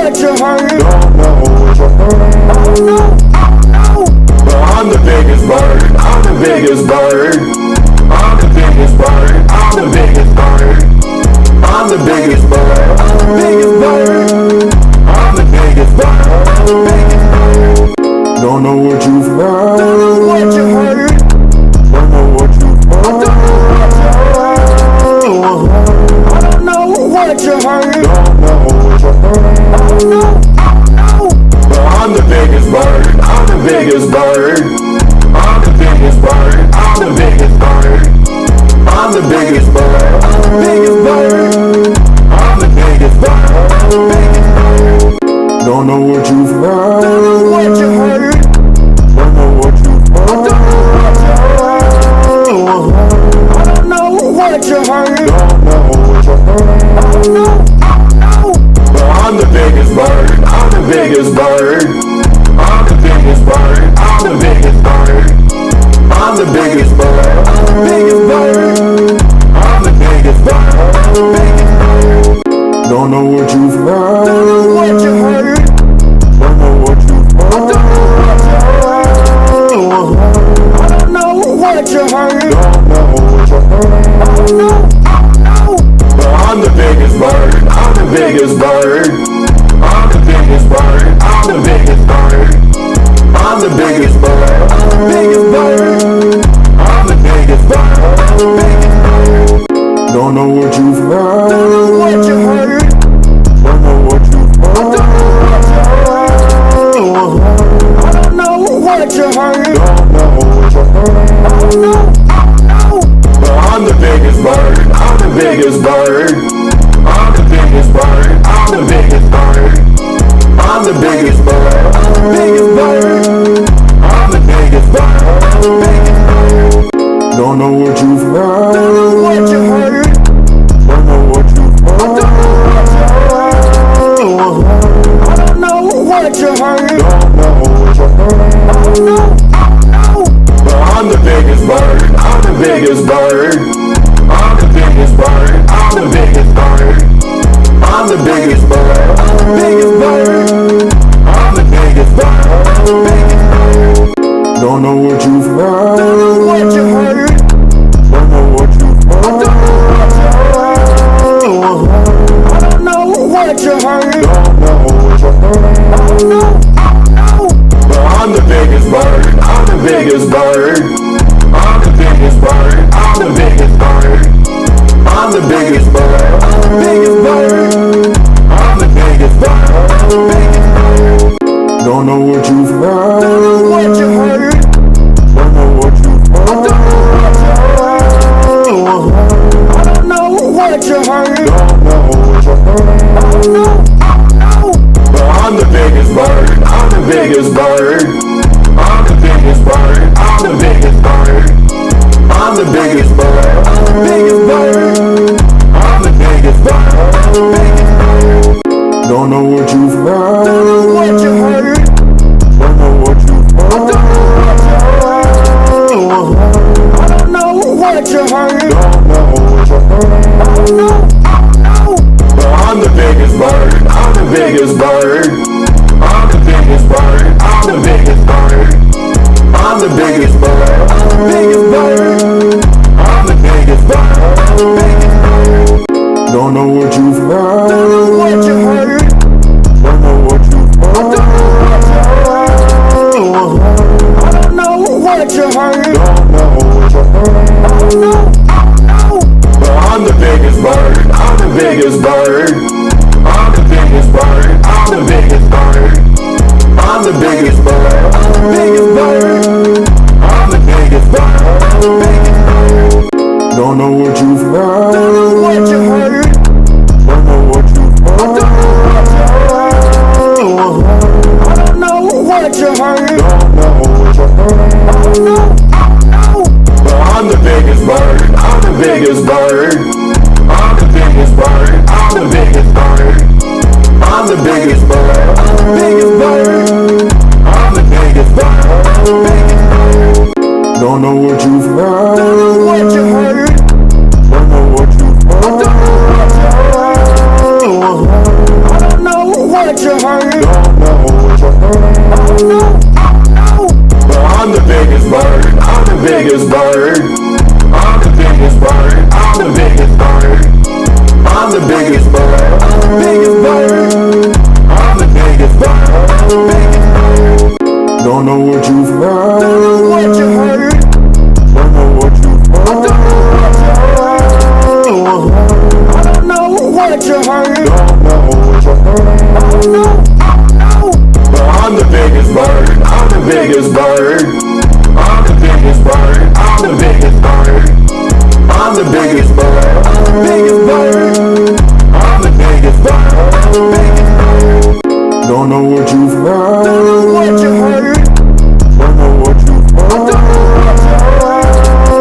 what you heard. Don't know what you heard. No, But I'm the biggest bird. I'm the biggest bird. I'm the biggest bird. I'm the biggest bird. I'm the biggest bird. biggest bird. I'm the biggest bird. Don't know what you've heard. Don't know what you heard. Don't know what you've heard. I don't know what you heard. Don't know what you heard. No, But I'm the biggest bird. I'm the biggest bird. I'm the biggest bird. I'm the biggest bird. I'm the biggest bird. biggest bird. I'm the biggest bird. Don't know what you've heard. Don't know what you heard. Don't know what you've heard. I don't know what you heard. Don't know what you heard. No, But I'm the biggest bird. I'm the biggest bird. I'm the biggest bird. I'm the biggest bird. I'm the biggest bird. biggest bird. I'm the biggest bird. Don't know what you've heard. Don't know what you heard. Don't know what you've heard. I don't know what you heard. Don't know what you heard. No, But I'm the biggest bird. I'm the biggest bird. I'm the biggest bird. I'm the biggest bird. I'm the biggest bird. biggest bird. I'm the biggest bird. Don't know what you've heard. Don't know what you heard. Don't know what you've heard. I don't know what you heard. Don't know what you heard. No, But I'm the biggest bird. I'm the biggest bird. I'm the biggest bird. I'm the biggest bird. I'm the biggest bird. biggest bird. I'm the biggest bird. Don't know what you've heard. Don't know what you heard. Don't know what you've heard. I don't know what you heard. Don't know what you heard. No, But I'm the biggest bird. I'm the biggest bird. I'm the biggest bird. I'm the biggest bird. I'm the biggest bird. biggest bird. I'm the biggest bird. Don't know what you've heard. Don't know what you heard. Don't know what you've heard. I don't know what you heard. Don't know what you heard. No, But I'm the biggest bird. I'm the biggest bird. I'm the biggest bird. I'm the biggest bird. I'm the biggest bird. biggest bird. I'm the biggest bird. Don't know what you've heard. Don't know what you heard. Don't know what you've heard. I don't know what you heard. Don't know what you heard. No, But I'm the biggest bird. I'm the biggest bird. I'm the biggest bird. I'm the biggest bird. I'm the biggest bird. biggest bird. I'm the biggest bird. Don't know what you've heard. Don't know what you heard. Don't know what you've heard. I don't know what you heard. Don't know what you heard. No, But I'm the biggest bird. I'm the biggest bird. I'm the biggest bird. I'm the biggest bird. I'm the biggest bird. biggest bird. I'm the biggest bird. Don't know what you've heard. Don't know what you heard. Don't know what you've heard. I don't know what you heard. Don't know what you heard. No, But I'm the biggest bird. I'm the biggest bird. I'm the biggest bird. I'm the biggest what you heard. Don't know what you heard. No, no. But I'm the biggest bird. I'm the biggest bird. I'm the biggest bird. I'm the biggest bird. I'm the biggest bird. Biggest bird. I'm the biggest bird. Don't know what you've heard. Don't know what you heard. Don't know what you've heard. I don't know what you heard. Don't know what you heard. No, no. But I'm the biggest bird. I'm the biggest bird. I'm the biggest bird. I'm the biggest bird. I'm the biggest bird. Biggest bird. I'm the biggest bird. Don't know what you've heard. Don't know what you heard. Don't know what you've heard. I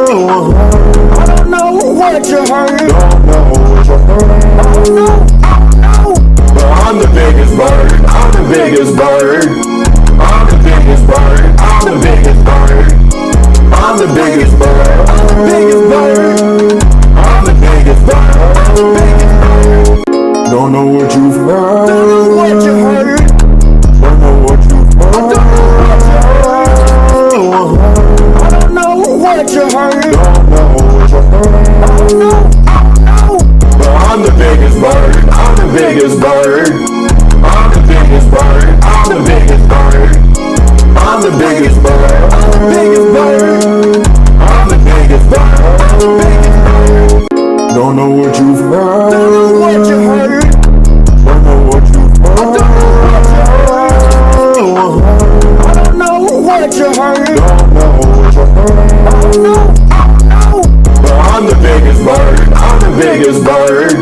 don't know what you heard. Don't know what you heard. No, no. But I'm the biggest bird. I'm the biggest bird. I'm the biggest bird. I'm the biggest bird. I'm the biggest bird. Biggest bird. I'm the biggest bird. Don't know what you've heard. Don't know what you heard. Don't know what you've heard. I don't know what you heard. Don't know what you heard. No, no. But I'm the biggest bird. I'm the biggest bird. I'm the biggest bird. I'm the biggest bird. I'm the biggest bird. Biggest bird. I'm the biggest bird. Don't know what you've heard. Don't know what you heard. Don't know what you've heard. I don't know what you heard. Don't know what you heard. No, no. But I'm the biggest bird. I'm the biggest bird.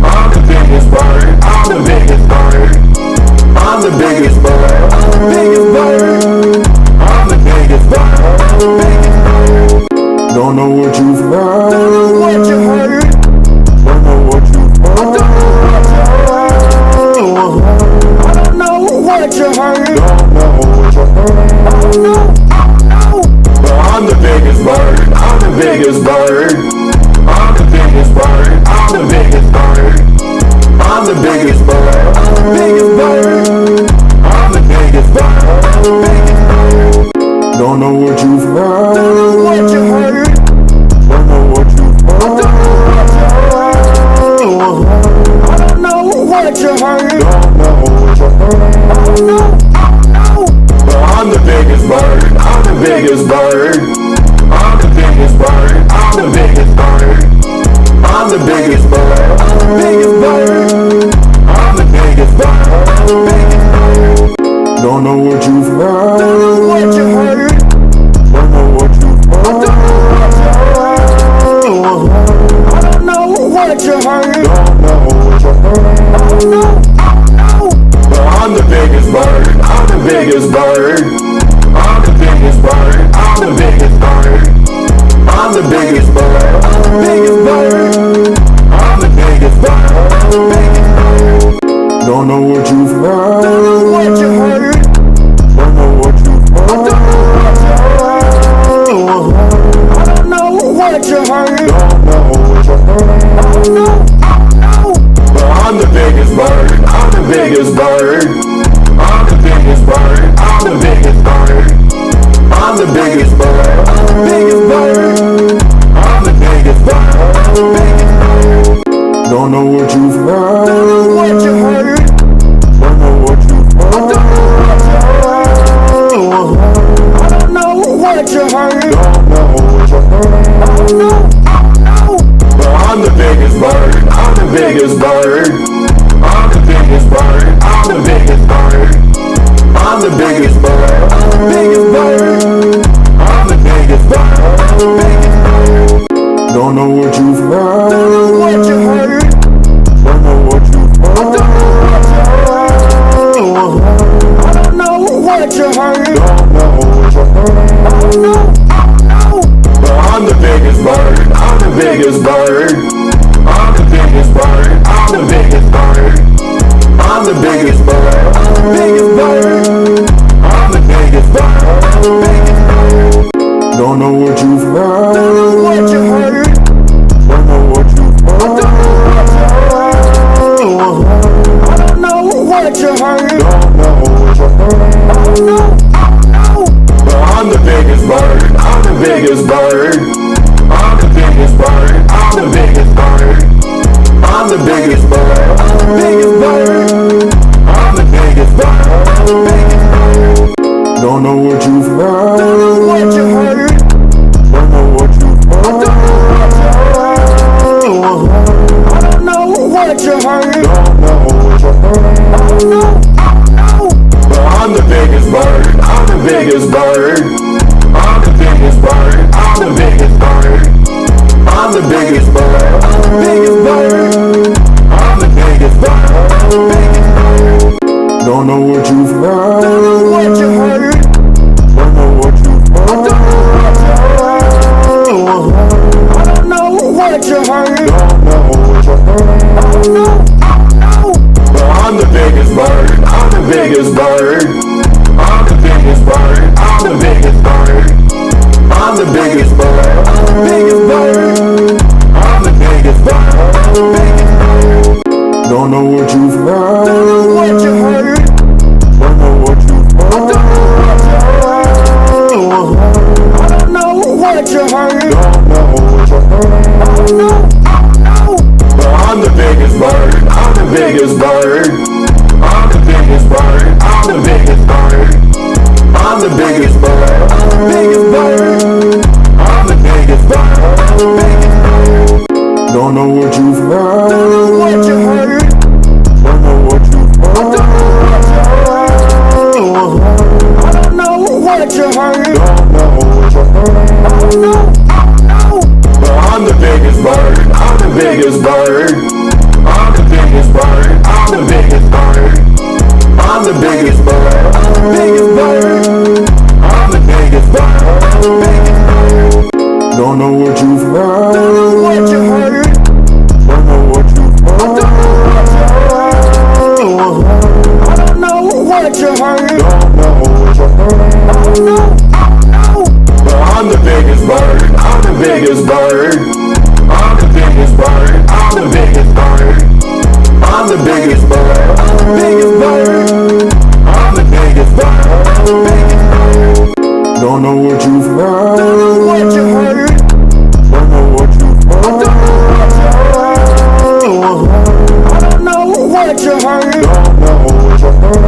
I'm the biggest bird. I'm the biggest bird. I'm the biggest bird. Biggest bird. I'm the biggest bird. Don't know what you've heard. Don't know what you heard. Don't know what you've heard. I don't know what you heard. Don't know what you heard. No, no. But I'm the biggest bird. I'm the biggest bird. I'm the biggest bird. I'm the biggest bird. I'm the biggest bird. Biggest bird. I'm the biggest bird. Don't know what you've heard. Don't know what you heard. Don't know what you've heard. I don't know what you heard. Don't know what you heard. No, no. But I'm the biggest bird. I'm the biggest bird. I'm the biggest bird. I'm the biggest bird. I'm the biggest bird. Biggest bird. I'm the biggest bird. Don't know what you've heard. Don't know what you heard. Don't know what you've heard. I don't know what you heard. Don't know what you heard. No, no. But I'm the biggest bird. I'm the biggest bird. I'm the biggest bird. I'm the biggest bird. I'm the biggest bird. Biggest bird. I'm the biggest bird. Don't know what you've heard. Don't know what you heard. Don't know what you've heard. I don't know what you heard. Don't know what you heard. No, no. But I'm the biggest bird. I'm the biggest bird. I'm the biggest bird. I'm the biggest bird. I'm the biggest bird. Biggest bird. I'm the biggest bird. Don't know what you've heard. Don't know what you heard. Don't know what you've heard. I don't know what you heard. Don't know what you heard. No, no. But I'm the biggest bird. I'm the biggest bird. I'm the biggest bird. I'm the biggest bird. I'm the biggest bird. Biggest bird. I'm the biggest bird. Don't know what you've heard. Don't know what you heard. Don't know what you've heard. I don't know what you heard. Don't know what you heard. No, no. But I'm the biggest bird. I'm the biggest bird. I'm the biggest bird. I'm the biggest bird. I'm the biggest bird. Biggest bird. I'm the biggest bird. Don't know what you've heard. Don't know what you heard. Don't know what you've heard. I don't know what you heard. Don't know what you heard. No, But I'm the biggest bird. I'm the biggest bird. I'm the biggest bird. I'm the biggest bird. I'm the biggest bird. biggest bird. I'm the biggest bird. Don't know what you've heard. Don't know what you heard. Don't know what you've heard. I don't know what you heard. Don't know what you heard. No, But I'm the biggest bird. I'm the biggest bird. I'm the biggest bird. I'm the biggest bird. I'm the biggest bird. biggest bird. I'm the biggest bird. Don't know what you've heard. Don't know what you heard. Don't know what you've heard. I don't know what you heard. Don't know what you heard. No, But I'm the biggest bird. I'm the biggest bird. I'm the biggest bird. I'm the biggest bird. I'm the biggest bird. biggest bird. I'm the biggest bird. Don't know what you've heard. Don't know what you heard. Don't know what you've heard. I don't know what you heard. Don't know what you heard. No, But I'm the biggest bird. I'm the biggest bird. I'm the biggest bird. I'm the biggest bird. I'm the biggest bird. biggest bird. I'm the biggest bird. Don't know what you've heard. Don't know what you heard. Don't know what you've heard. I don't know what you heard. Don't know what you heard. No, But I'm the biggest bird. I'm the biggest bird. I'm the biggest bird. I'm the biggest bird. I'm the biggest bird. biggest bird. I'm the biggest bird. Don't know what you've heard. Don't know what you heard. Don't know what you've heard. I don't know what you heard. Don't know what you heard. No, But I'm the biggest bird. I'm the biggest bird. I'm the biggest bird. I'm the biggest bird. I'm the biggest bird. biggest bird. I'm the biggest bird. Don't know what you've heard. Don't know what you heard. Don't know what you've heard. I don't know what you heard. Don't know what you heard.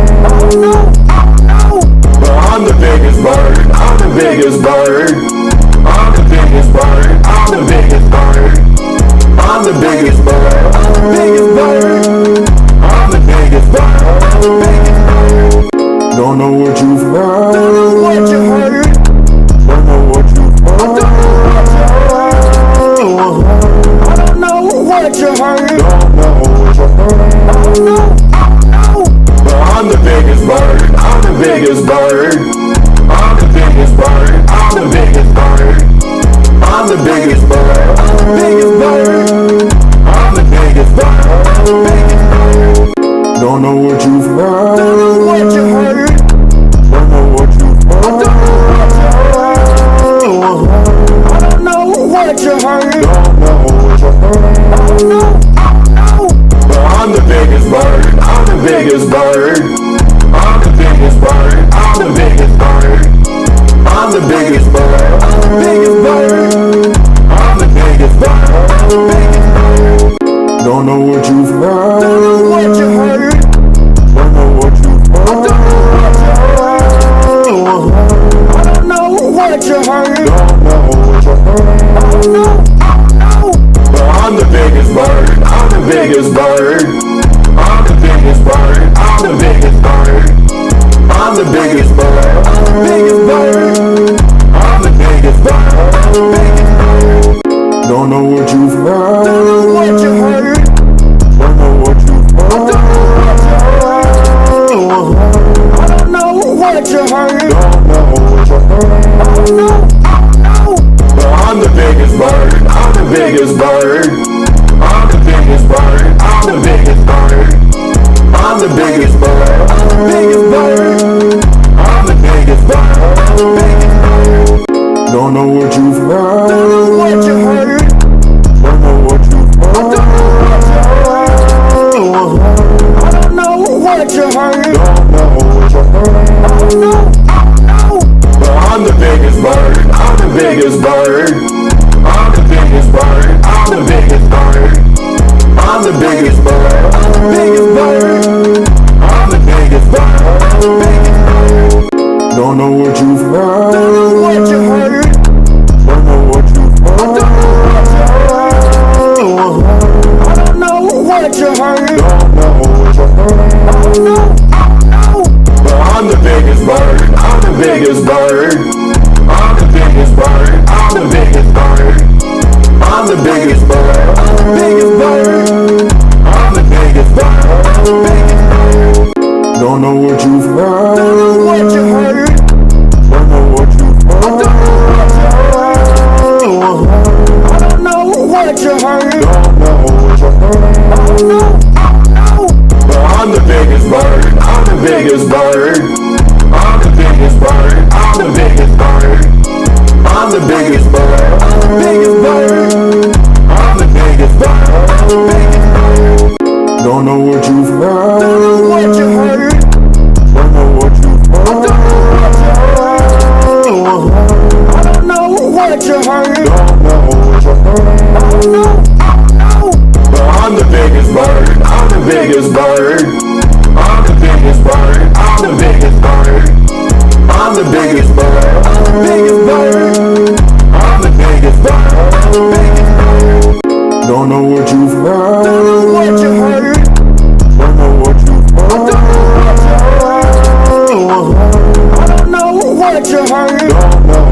No, But I'm the biggest bird. I'm the biggest bird. I'm the biggest bird. I'm the biggest bird. I'm the biggest bird. biggest bird. I'm the biggest bird. Don't know what you've heard. Don't know what you heard. Don't know what you've heard. I don't know what you heard. Don't know what you heard. No, But I'm the biggest bird. I'm the biggest bird. I'm the biggest bird. I'm the biggest bird. I'm the biggest bird. biggest bird. I'm the biggest bird. Don't know what you've heard. Don't know what you heard. Don't know what you've heard. I don't know what you heard. Don't know what you heard. No, But I'm the biggest bird. I'm the biggest bird. I'm the biggest bird. I'm the biggest bird. I'm the biggest bird. biggest bird. I'm the biggest bird. Don't know what you've heard. Don't know what you heard. Don't know what you've heard. I don't know what you heard. Don't know what you heard. No, But I'm the biggest bird. I'm the biggest bird. I'm the biggest bird. I'm the biggest bird. I'm the biggest bird. biggest bird. I'm the biggest bird. Don't know what you've heard. Don't know what you heard. Don't know what you've heard. I don't know what you heard. Don't know what you heard. No, But I'm the biggest bird. I'm the biggest bird. I'm the biggest bird. I'm the biggest bird. I'm the biggest bird. biggest bird. I'm the biggest bird. Don't know what you've heard. Don't know what you heard. Don't know what you've heard. I don't know what you heard. Don't know what you heard. No, But I'm the biggest bird. I'm the biggest bird. I'm the biggest bird. I'm the biggest bird. I'm the biggest bird. biggest bird. I'm the biggest bird. Don't know what you've heard. Don't know what you heard. Don't know what you've heard. I don't know what you heard. Don't know what you heard. No, But I'm the biggest bird. I'm the biggest bird. I'm the biggest bird. I'm the biggest bird. I'm the biggest bird. biggest bird. I'm the biggest bird. Don't know what you've heard. Don't know what you heard. Don't know what you've heard. I don't know what you heard. Don't know what you heard. No, But I'm the biggest bird. I'm the biggest bird. I'm the biggest bird. I'm the biggest bird. I'm the biggest bird. biggest bird. I'm the biggest bird. Don't know what you've heard. Don't know what you heard. Don't know what you've heard. I don't know what you heard. Don't know what you heard. No, But I'm the biggest bird. I'm the biggest bird. I'm the biggest bird. I'm the biggest bird. I'm the biggest bird. biggest bird. I'm the biggest bird. Don't know what you've heard. Don't know what you heard. Don't know what you've heard. I don't know what you heard. Don't know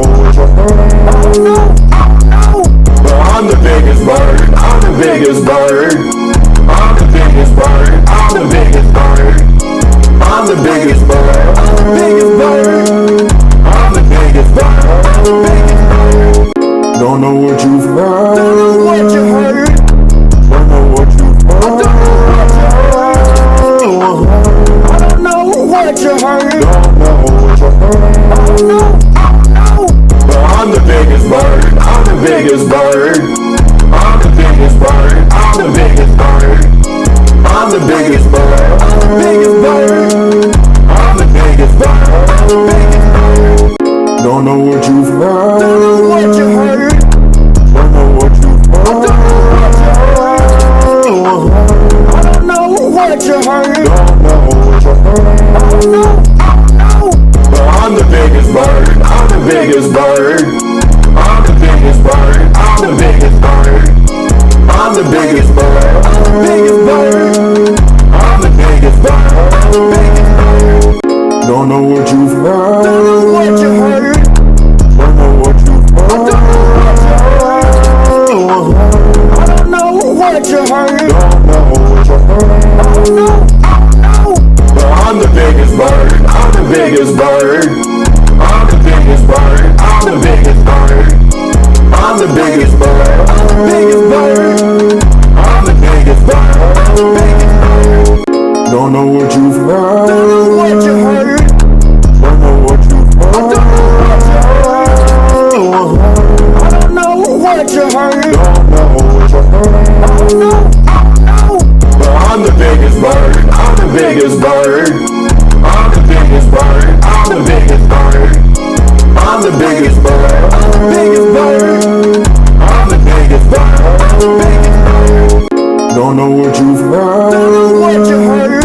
what you heard. No, But I'm the biggest bird. I'm the biggest bird. I'm the biggest bird. I'm the biggest bird. I'm the biggest bird. biggest bird. I'm the biggest bird. Don't know what you've heard. Don't know what you heard. Don't know what you've heard. I don't know what you heard. Don't know what you heard. No, But I'm the biggest bird. I'm the biggest bird. I'm the biggest bird. I'm the biggest bird. I'm the biggest bird. biggest bird. I'm the biggest bird. Don't know what you've heard. Don't know what you heard. Don't know what you've heard. I don't know what you heard. Don't know what you heard. No, But I'm the biggest bird. I'm the biggest bird. I'm the biggest bird. I'm the biggest bird. I'm the biggest bird. biggest bird. I'm the biggest bird. Don't know what you've heard. Don't know what you heard. Don't know what you've heard. I don't know what you heard. Don't know what you heard. No, But I'm the biggest bird. I'm the biggest bird. I'm the biggest bird. I'm the biggest bird. I'm the biggest bird. biggest bird. I'm the biggest bird. Don't know what you've heard. Don't know what you heard. Don't know what you've heard. I don't know what you heard. Don't know what you heard. No, But I'm the biggest bird. I'm the biggest bird. I'm the biggest bird. I'm the biggest bird. I'm the biggest bird. biggest bird. I'm the biggest bird. Don't know what you've heard. Don't know what you heard.